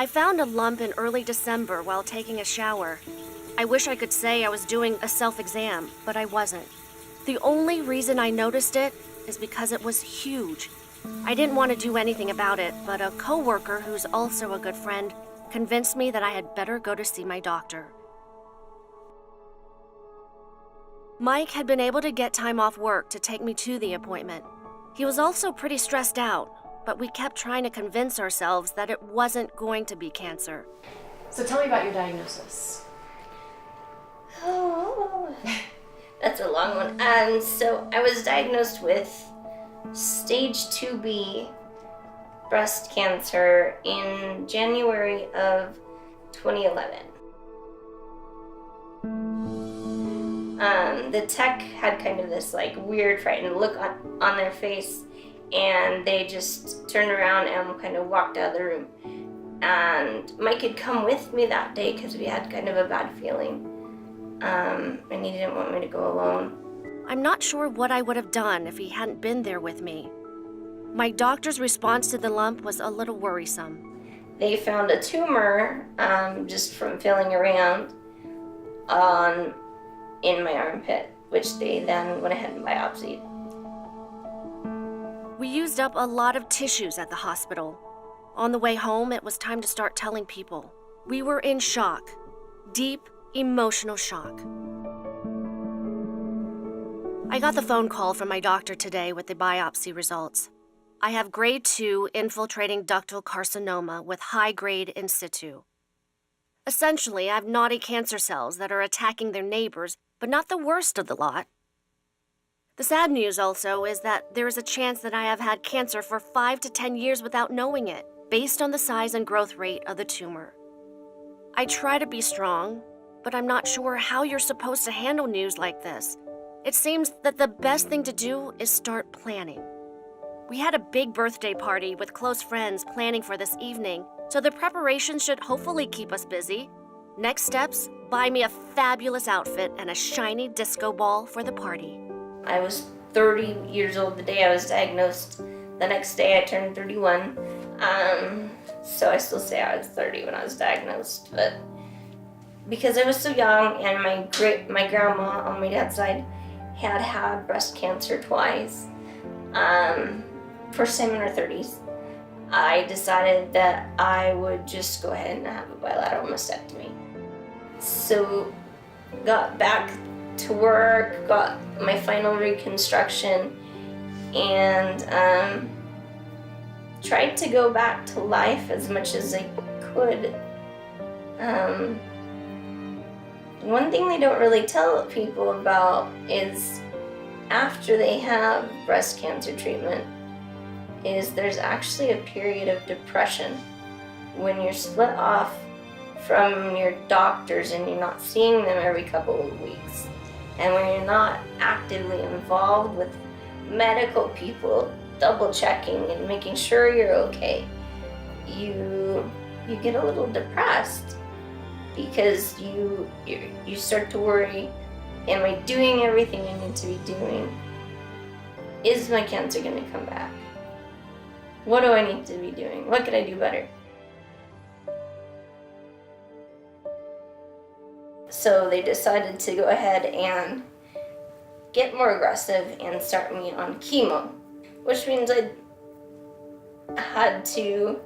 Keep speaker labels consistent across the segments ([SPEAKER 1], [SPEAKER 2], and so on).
[SPEAKER 1] I found a lump in early December while taking a shower. I wish I could say I was doing a self-exam, but I wasn't. The only reason I noticed it is because it was huge. I didn't want to do anything about it, but a coworker who's also a good friend convinced me that I had better go to see my doctor. Mike had been able to get time off work to take me to the appointment. He was also pretty stressed out, but we kept trying to convince ourselves that it wasn't going to be cancer.
[SPEAKER 2] So tell me about your diagnosis.
[SPEAKER 3] Oh, that's a long one. So I was diagnosed with stage 2B breast cancer in January of 2011. The tech had kind of this like weird frightened look on their face, and they just turned around and kind of walked out of the room. And Mike had come with me that day because we had kind of a bad feeling, and he didn't want me to go alone.
[SPEAKER 1] I'm not sure what I would have done if he hadn't been there with me. My doctor's response to the lump was a little worrisome.
[SPEAKER 3] They found a tumor just from feeling around in my armpit, which they then went ahead and biopsied.
[SPEAKER 1] We used up a lot of tissues at the hospital. On the way home, it was time to start telling people. We were in shock. Deep, emotional shock. I got the phone call from my doctor today with the biopsy results. I have grade 2 infiltrating ductal carcinoma with high grade in situ. Essentially, I have naughty cancer cells that are attacking their neighbors, but not the worst of the lot. The sad news also is that there is a chance that I have had cancer for 5 to 10 years without knowing it, based on the size and growth rate of the tumor. I try to be strong, but I'm not sure how you're supposed to handle news like this. It seems that the best thing to do is start planning. We had a big birthday party with close friends planning for this evening, so the preparations should hopefully keep us busy. Next steps, buy me a fabulous outfit and a shiny disco ball for the party.
[SPEAKER 3] I was 30 years old the day I was diagnosed. The next day I turned 31. So I still say I was 30 when I was diagnosed, but because I was so young and my grandma on my dad's side had breast cancer twice, first time in her 30s, I decided that I would just go ahead and have a bilateral mastectomy. So got back to work, got my final reconstruction, and tried to go back to life as much as I could. One thing they don't really tell people about is after they have breast cancer treatment is there's actually a period of depression when you're split off from your doctors and you're not seeing them every couple of weeks, and when you're not actively involved with medical people double checking and making sure you're okay, you get a little depressed because you start to worry, am I doing everything I need to be doing? Is my cancer going to come back? What do I need to be doing? What could I do better? So they decided to go ahead and get more aggressive and start me on chemo, which means I had to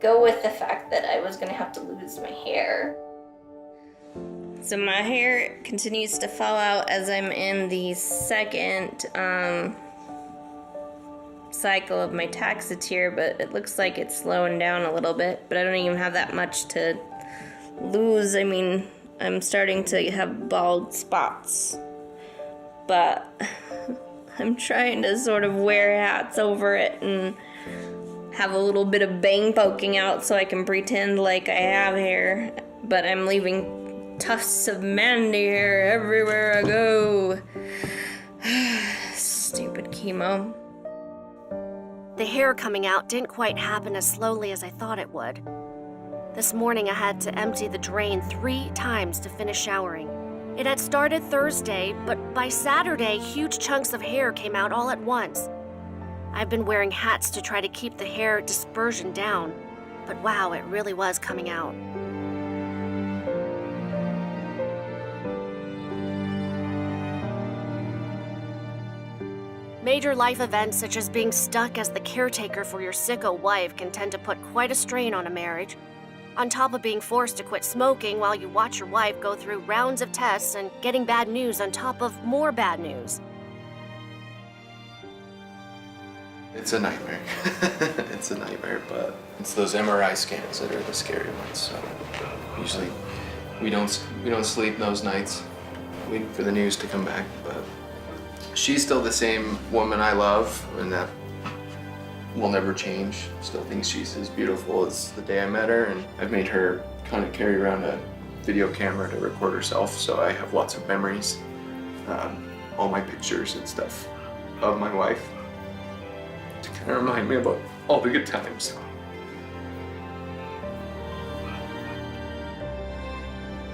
[SPEAKER 3] go with the fact that I was going to have to lose my hair. So my hair continues to fall out as I'm in the second cycle of my Taxotere, but it looks like it's slowing down a little bit, but I don't even have that much to lose. I mean, I'm starting to have bald spots, but I'm trying to sort of wear hats over it and have a little bit of bang poking out so I can pretend like I have hair, but I'm leaving tufts of Mandy hair everywhere I go. Stupid chemo.
[SPEAKER 1] The hair coming out didn't quite happen as slowly as I thought it would. This morning I had to empty the drain 3 times to finish showering. It had started Thursday, but by Saturday, huge chunks of hair came out all at once. I've been wearing hats to try to keep the hair dispersion down. but wow, it really was coming out. Major life events such as being stuck as the caretaker for your sicko wife can tend to put quite a strain on a marriage. On top of being forced to quit smoking while you watch your wife go through rounds of tests and getting bad news on top of more bad news.
[SPEAKER 4] It's a nightmare. It's a nightmare, but it's those MRI scans that are the scary ones. So usually we don't sleep those nights waiting for the news to come back, but she's still the same woman I love, and that will never change. Still think she's as beautiful as the day I met her, and I've made her kind of carry around a video camera to record herself, so I have lots of memories, all my pictures and stuff of my wife to kind of remind me about all the good times.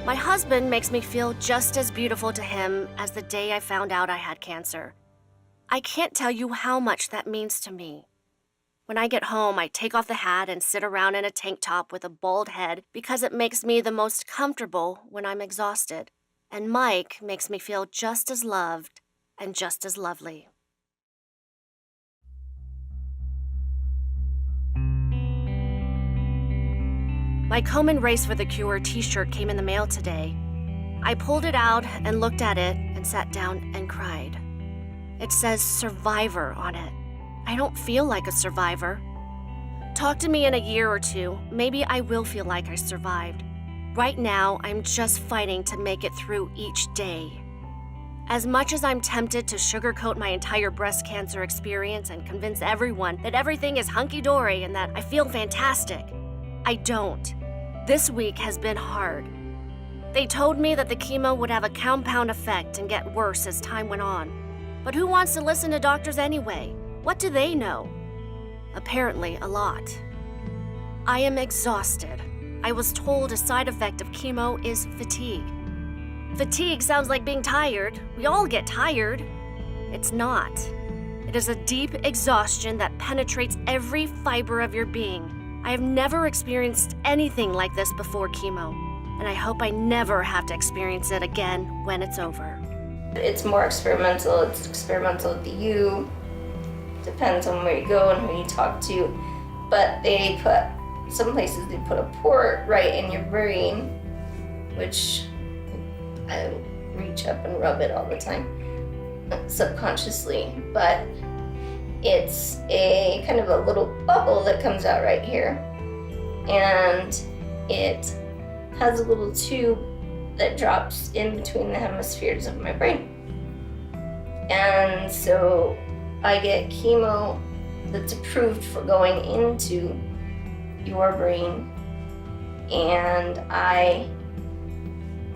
[SPEAKER 1] My husband makes me feel just as beautiful to him as the day I found out I had cancer. I can't tell you how much that means to me. When I get home, I take off the hat and sit around in a tank top with a bald head because it makes me the most comfortable when I'm exhausted. And Mike makes me feel just as loved and just as lovely. My Komen Race for the Cure t-shirt came in the mail today. I pulled it out and looked at it and sat down and cried. It says Survivor on it. I don't feel like a survivor. Talk to me in a year or two, maybe I will feel like I survived. Right now, I'm just fighting to make it through each day. As much as I'm tempted to sugarcoat my entire breast cancer experience and convince everyone that everything is hunky-dory and that I feel fantastic, I don't. This week has been hard. They told me that the chemo would have a compound effect and get worse as time went on. But who wants to listen to doctors anyway? What do they know? Apparently, a lot. I am exhausted. I was told a side effect of chemo is fatigue. Fatigue sounds like being tired. We all get tired. It's not. It is a deep exhaustion that penetrates every fiber of your being. I have never experienced anything like this before chemo, and I hope I never have to experience it again when it's over.
[SPEAKER 3] It's more experimental. It's experimental at the U. Depends on where you go and who you talk to. But some places they put a port right in your brain, which I reach up and rub it all the time, subconsciously. But it's a kind of a little bubble that comes out right here. And it has a little tube that drops in between the hemispheres of my brain. And so I get chemo that's approved for going into your brain, and I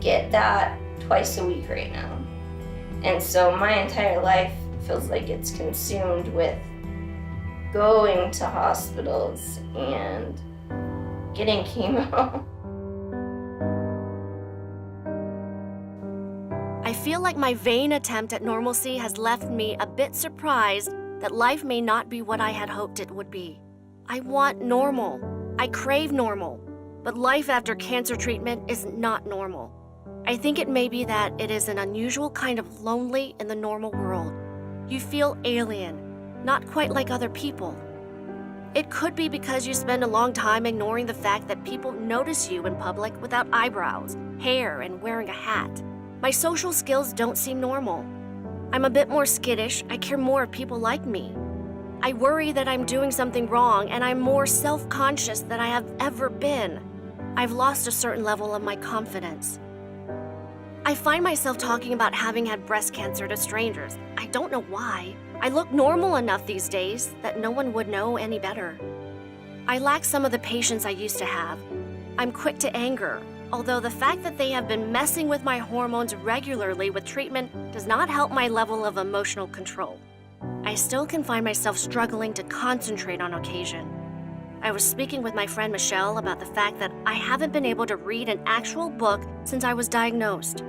[SPEAKER 3] get that twice a week right now. And so my entire life feels like it's consumed with going to hospitals and getting chemo.
[SPEAKER 1] I feel like my vain attempt at normalcy has left me a bit surprised that life may not be what I had hoped it would be. I want normal. I crave normal. But life after cancer treatment is not normal. I think it may be that it is an unusual kind of lonely in the normal world. You feel alien, not quite like other people. It could be because you spend a long time ignoring the fact that people notice you in public without eyebrows, hair, and wearing a hat. My social skills don't seem normal. I'm a bit more skittish. I care more if people like me. I worry that I'm doing something wrong, and I'm more self-conscious than I have ever been. I've lost a certain level of my confidence. I find myself talking about having had breast cancer to strangers. I don't know why. I look normal enough these days that no one would know any better. I lack some of the patience I used to have. I'm quick to anger, although the fact that they have been messing with my hormones regularly with treatment does not help my level of emotional control. I still can find myself struggling to concentrate on occasion. I was speaking with my friend Michelle about the fact that I haven't been able to read an actual book since I was diagnosed.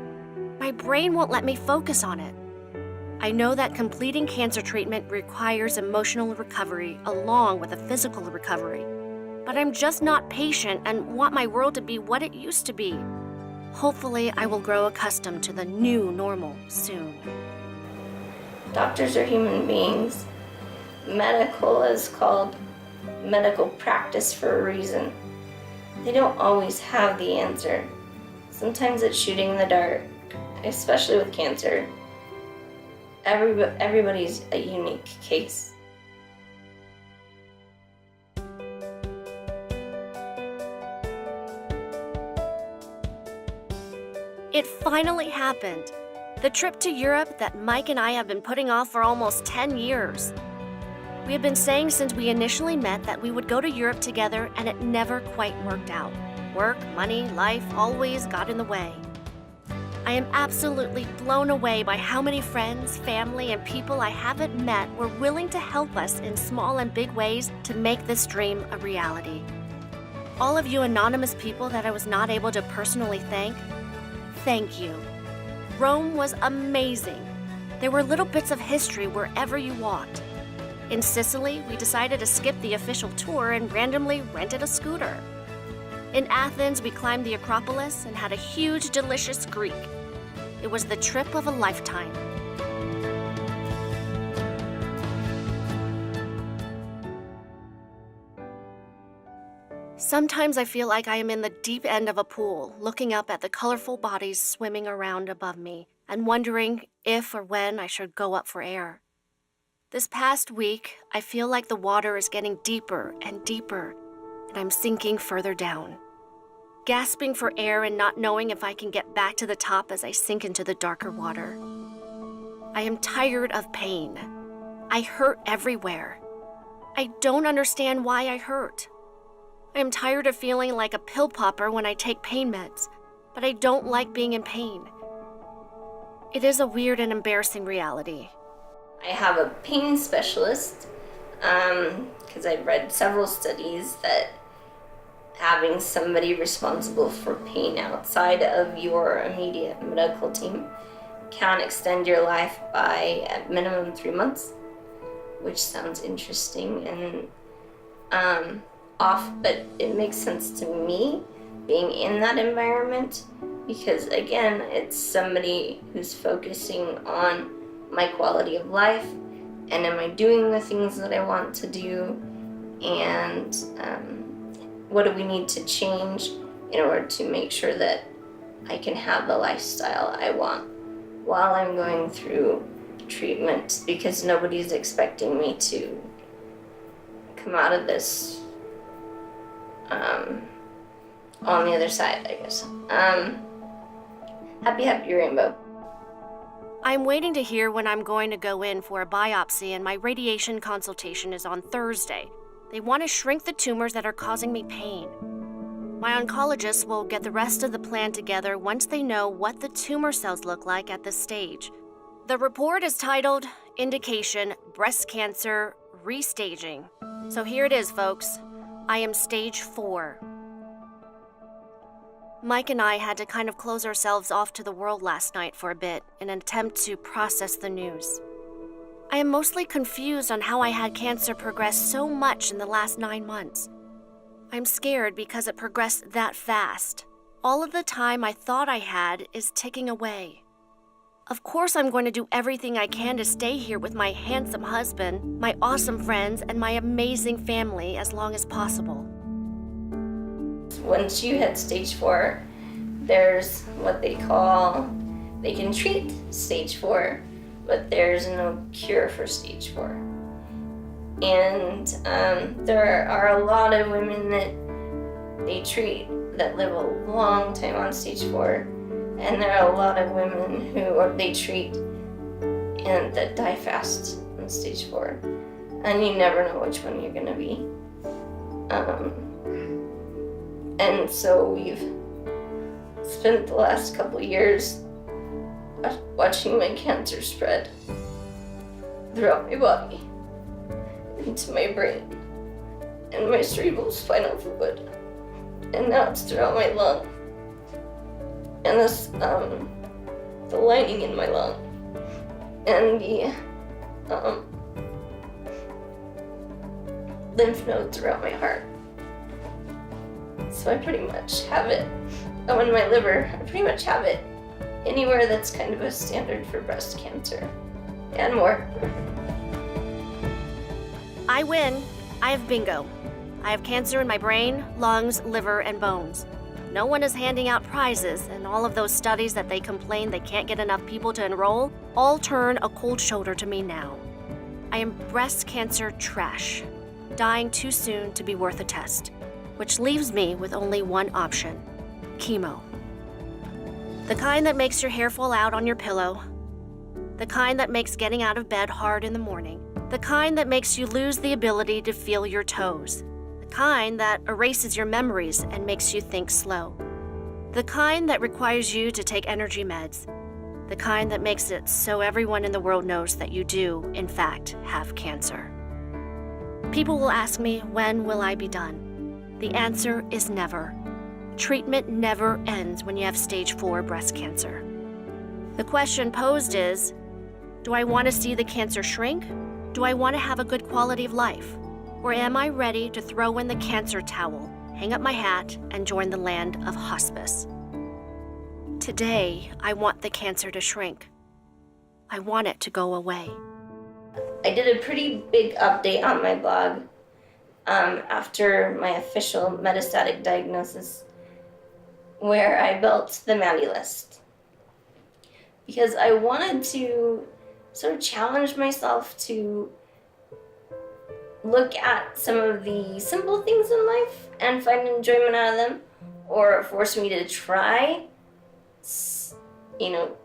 [SPEAKER 1] My brain won't let me focus on it. I know that completing cancer treatment requires emotional recovery along with a physical recovery. but I'm just not patient and want my world to be what it used to be. Hopefully, I will grow accustomed to the new normal soon.
[SPEAKER 3] Doctors are human beings. Medical is called medical practice for a reason. They don't always have the answer. Sometimes it's shooting in the dark, especially with cancer. Everybody's a unique case.
[SPEAKER 1] It finally happened. The trip to Europe that Mike and I have been putting off for almost 10 years. We have been saying since we initially met that we would go to Europe together, and it never quite worked out. Work, money, life always got in the way. I am absolutely blown away by how many friends, family, and people I haven't met were willing to help us in small and big ways to make this dream a reality. All of you anonymous people that I was not able to personally thank you. Rome was amazing. There were little bits of history wherever you walked. In Sicily, we decided to skip the official tour and randomly rented a scooter. In Athens, we climbed the Acropolis and had a huge, delicious Greek. It was the trip of a lifetime. Sometimes I feel like I am in the deep end of a pool, looking up at the colorful bodies swimming around above me and wondering if or when I should go up for air. This past week, I feel like the water is getting deeper and deeper, and I'm sinking further down. Gasping for air and not knowing if I can get back to the top as I sink into the darker water. I am tired of pain. I hurt everywhere. I don't understand why I hurt. I am tired of feeling like a pill popper when I take pain meds, but I don't like being in pain. It is a weird and embarrassing reality.
[SPEAKER 3] I have a pain specialist because I've read several studies that having somebody responsible for pain outside of your immediate medical team can extend your life by at minimum 3 months, which sounds interesting and off, but it makes sense to me being in that environment because, again, it's somebody who's focusing on my quality of life and am I doing the things that I want to do, and what do we need to change in order to make sure that I can have the lifestyle I want while I'm going through treatment, because nobody's expecting me to come out of this on the other side, I guess. Happy rainbow.
[SPEAKER 1] I'm waiting to hear when I'm going to go in for a biopsy, and my radiation consultation is on Thursday. They want to shrink the tumors that are causing me pain. My oncologist will get the rest of the plan together once they know what the tumor cells look like at this stage. The report is titled Indication Breast Cancer Restaging. So here it is, folks. I am stage 4. Mike and I had to kind of close ourselves off to the world last night for a bit in an attempt to process the news. I am mostly confused on how I had cancer progress so much in the last 9 months. I'm scared because it progressed that fast. All of the time I thought I had is ticking away. Of course I'm going to do everything I can to stay here with my handsome husband, my awesome friends, and my amazing family as long as possible.
[SPEAKER 3] Once you hit stage 4, there's what they can treat stage 4, but there's no cure for stage 4. And there are a lot of women that they treat that live a long time on stage 4, and there are a lot of women who they treat and that die fast on stage 4, and you never know which one you're gonna be. And so we've spent the last couple years watching my cancer spread throughout my body, into my brain, and my cerebral spinal fluid, and now it's throughout my lung, and this, the lining in my lung, and the lymph nodes throughout my heart. So I pretty much have it. Oh, and my liver, I pretty much have it anywhere that's kind of a standard for breast cancer. And more.
[SPEAKER 1] I win. I have bingo. I have cancer in my brain, lungs, liver, and bones. No one is handing out prizes, and all of those studies that they complain they can't get enough people to enroll all turn a cold shoulder to me now. I am breast cancer trash, dying too soon to be worth a test, which leaves me with only one option: chemo. The kind that makes your hair fall out on your pillow, the kind that makes getting out of bed hard in the morning, the kind that makes you lose the ability to feel your toes, the kind that erases your memories and makes you think slow, the kind that requires you to take energy meds, the kind that makes it so everyone in the world knows that you do, in fact, have cancer. People will ask me, when will I be done? The answer is never. Treatment never ends when you have stage 4 breast cancer. The question posed is, do I want to see the cancer shrink? Do I want to have a good quality of life? Or am I ready to throw in the cancer towel, hang up my hat, and join the land of hospice? Today, I want the cancer to shrink. I want it to go away.
[SPEAKER 3] I did a pretty big update on my blog after my official metastatic diagnosis, where I built the Mandy list. Because I wanted to sort of challenge myself to look at some of the simple things in life and find enjoyment out of them, or force me to try,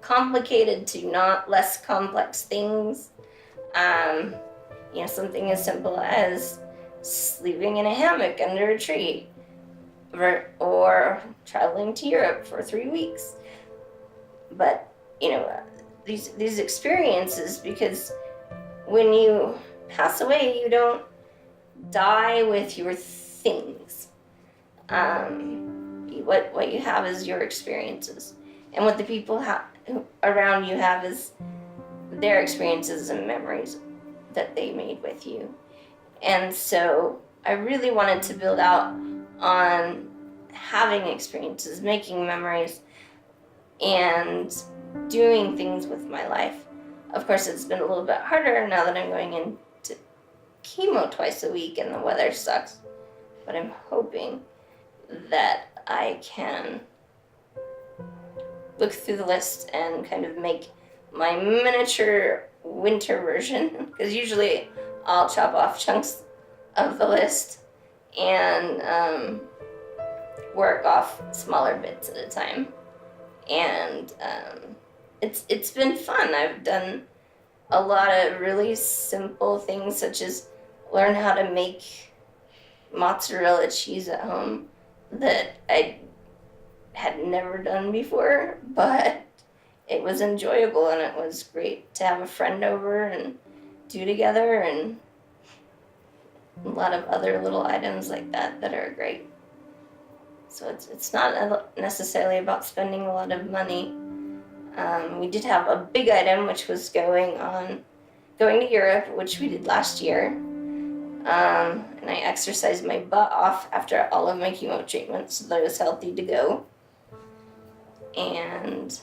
[SPEAKER 3] complicated to not less complex things. Something as simple as sleeping in a hammock under a tree, or traveling to Europe for 3 weeks. But, these experiences, because when you pass away, you don't die with your things. What you have is your experiences. And what the people around you have is their experiences and memories that they made with you. And so I really wanted to build out on having experiences, making memories, and doing things with my life. Of course, it's been a little bit harder now that I'm going into chemo twice a week and the weather sucks, but I'm hoping that I can look through the list and kind of make my miniature winter version, because usually I'll chop off chunks of the list and work off smaller bits at a time. And it's been fun. I've done a lot of really simple things, such as learn how to make mozzarella cheese at home that I had never done before, but it was enjoyable and it was great to have a friend over and do together, and a lot of other little items like that are great. So it's not necessarily about spending a lot of money. We did have a big item, which was going to Europe, which we did last year. And I exercised my butt off after all of my chemo treatments so that I was healthy to go. And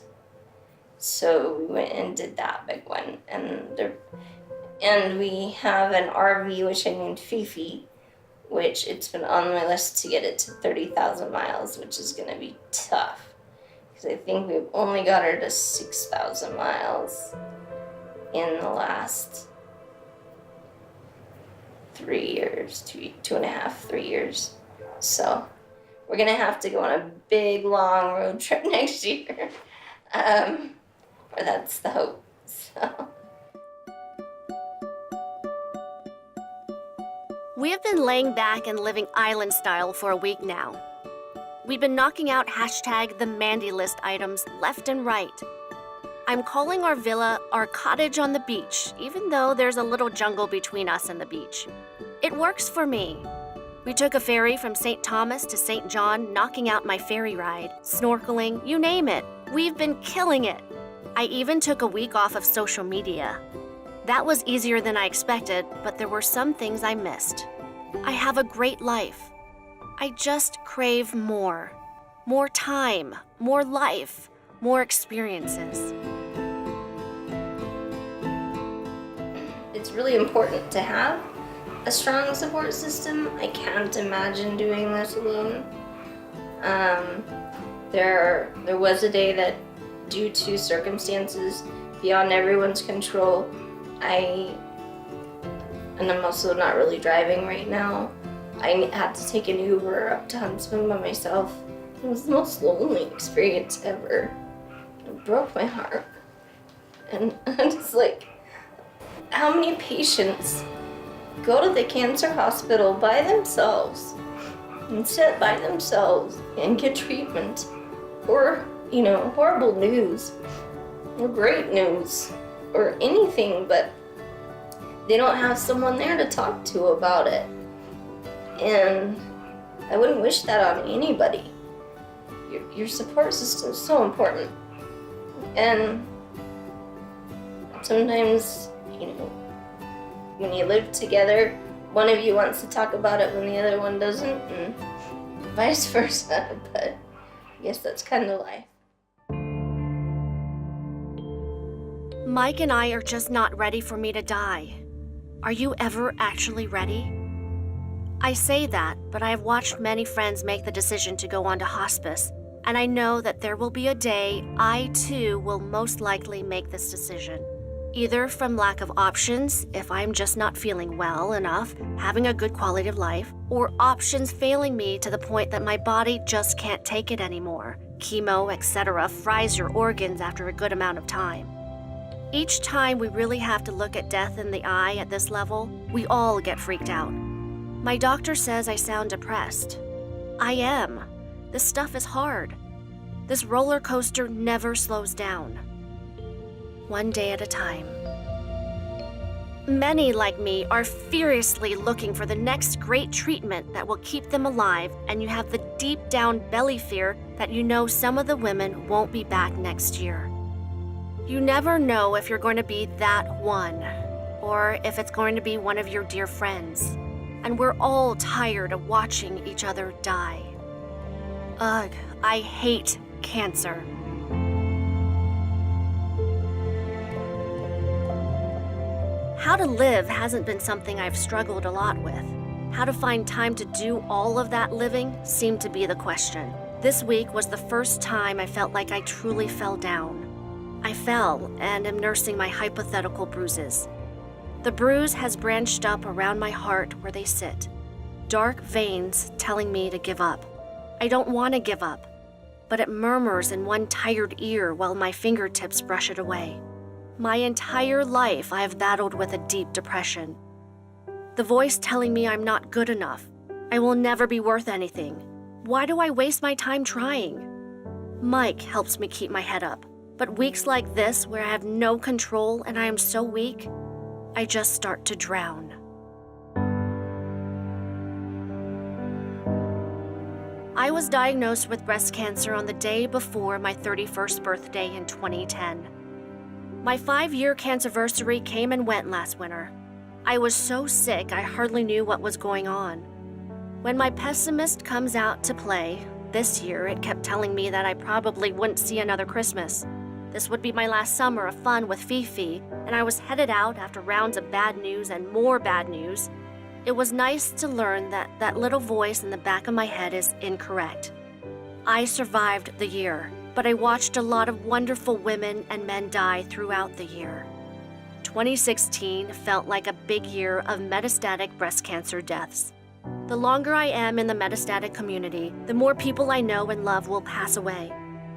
[SPEAKER 3] so we went and did that big one. And we have an RV, which I named Fifi, which it's been on my list to get it to 30,000 miles, which is going to be tough. Because I think we've only got her to 6,000 miles in the last 3 years, 3 years. So we're going to have to go on a big, long road trip next year. Or that's the hope. So.
[SPEAKER 1] We have been laying back and living island style for a week now. We've been knocking out #the Mandy list items left and right. I'm calling our villa our cottage on the beach, even though there's a little jungle between us and the beach. It works for me. We took a ferry from St. Thomas to St. John, knocking out my ferry ride, snorkeling, you name it. We've been killing it. I even took a week off of social media. That was easier than I expected, but there were some things I missed. I have a great life. I just crave more. More time, more life, more experiences.
[SPEAKER 3] It's really important to have a strong support system. I can't imagine doing this alone. There was a day that, due to circumstances beyond everyone's control, and I'm also not really driving right now, I had to take an Uber up to Huntsman by myself. It was the most lonely experience ever. It broke my heart. And I'm just like, how many patients go to the cancer hospital by themselves and sit by themselves and get treatment, or, horrible news, or great news, or anything, but they don't have someone there to talk to about it. And I wouldn't wish that on anybody. Your support system is so important. And sometimes, when you live together, one of you wants to talk about it when the other one doesn't, and vice versa. But I guess that's kind of life.
[SPEAKER 1] Mike and I are just not ready for me to die. Are you ever actually ready? I say that, but I have watched many friends make the decision to go on to hospice, and I know that there will be a day I too will most likely make this decision. Either from lack of options, if I'm just not feeling well enough, having a good quality of life, or options failing me to the point that my body just can't take it anymore. Chemo, etc. fries your organs after a good amount of time. Each time we really have to look at death in the eye at this level, we all get freaked out. My doctor says I sound depressed. I am. This stuff is hard. This roller coaster never slows down. One day at a time. Many, like me, are furiously looking for the next great treatment that will keep them alive, and you have the deep down belly fear that some of the women won't be back next year. You never know if you're going to be that one, or if it's going to be one of your dear friends. And we're all tired of watching each other die. Ugh, I hate cancer. How to live hasn't been something I've struggled a lot with. How to find time to do all of that living seemed to be the question. This week was the first time I felt like I truly fell down. I fell and am nursing my hypothetical bruises. The bruise has branched up around my heart where they sit. Dark veins telling me to give up. I don't want to give up, but it murmurs in one tired ear while my fingertips brush it away. My entire life I have battled with a deep depression. The voice telling me I'm not good enough. I will never be worth anything. Why do I waste my time trying? Mike helps me keep my head up, but weeks like this where I have no control and I am so weak, I just start to drown. I was diagnosed with breast cancer on the day before my 31st birthday in 2010. My 5-year cancerversary came and went last winter. I was so sick I hardly knew what was going on. When my pessimist comes out to play, this year it kept telling me that I probably wouldn't see another Christmas. This would be my last summer of fun with Fifi, and I was headed out after rounds of bad news and more bad news. It was nice to learn that that little voice in the back of my head is incorrect. I survived the year, but I watched a lot of wonderful women and men die throughout the year. 2016 felt like a big year of metastatic breast cancer deaths. The longer I am in the metastatic community, the more people I know and love will pass away.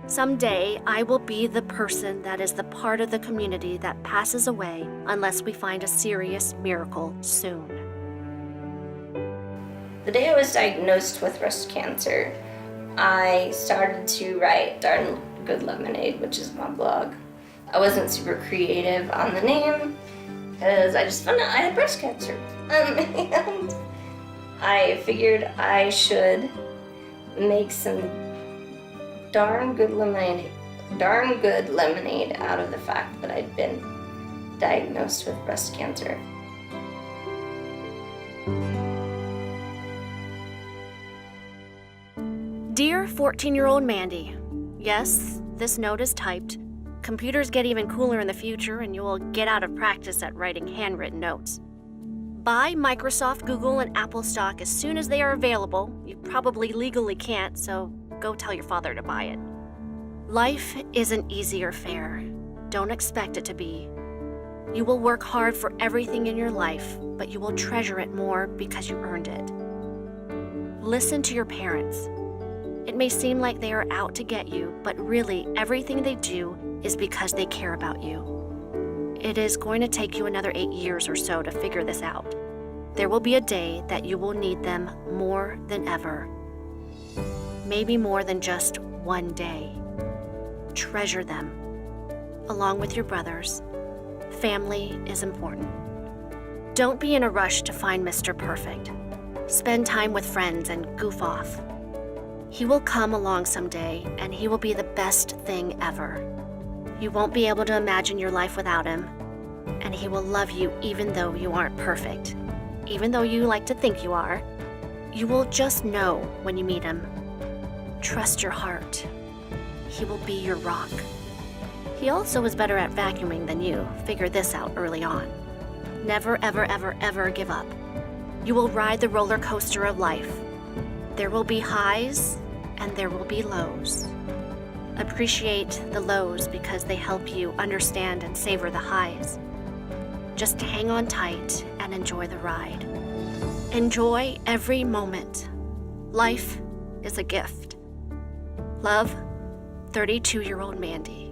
[SPEAKER 1] Someday, I will be the person that is the part of the community that passes away unless we find a serious miracle soon.
[SPEAKER 3] The day I was diagnosed with breast cancer, I started to write Darn Good Lemonade, which is my blog. I wasn't super creative on the name because I just found out I had breast cancer. And I figured I should make some darn good lemonade out of the fact that I'd been diagnosed with breast cancer.
[SPEAKER 1] Dear 14-year-old Mandy, yes, this note is typed. Computers get even cooler in the future, and you will get out of practice at writing handwritten notes. Buy Microsoft, Google, and Apple stock as soon as they are available. You probably legally can't, so go tell your father to buy it. Life isn't easy or fair. Don't expect it to be. You will work hard for everything in your life, but you will treasure it more because you earned it. Listen to your parents. It may seem like they are out to get you, but really everything they do is because they care about you. It is going to take you another 8 years or so to figure this out. There will be a day that you will need them more than ever. Maybe more than just one day. Treasure them. Along with your brothers, family is important. Don't be in a rush to find Mr. Perfect. Spend time with friends and goof off. He will come along someday, and he will be the best thing ever. You won't be able to imagine your life without him, and he will love you even though you aren't perfect. Even though you like to think you are, you will just know when you meet him. Trust your heart. He will be your rock. He also is better at vacuuming than you. Figure this out early on. Never, ever, ever, ever give up. You will ride the roller coaster of life. There will be highs and there will be lows. Appreciate the lows because they help you understand and savor the highs. Just hang on tight and enjoy the ride. Enjoy every moment. Life is a gift. Love, 32-year-old Mandy.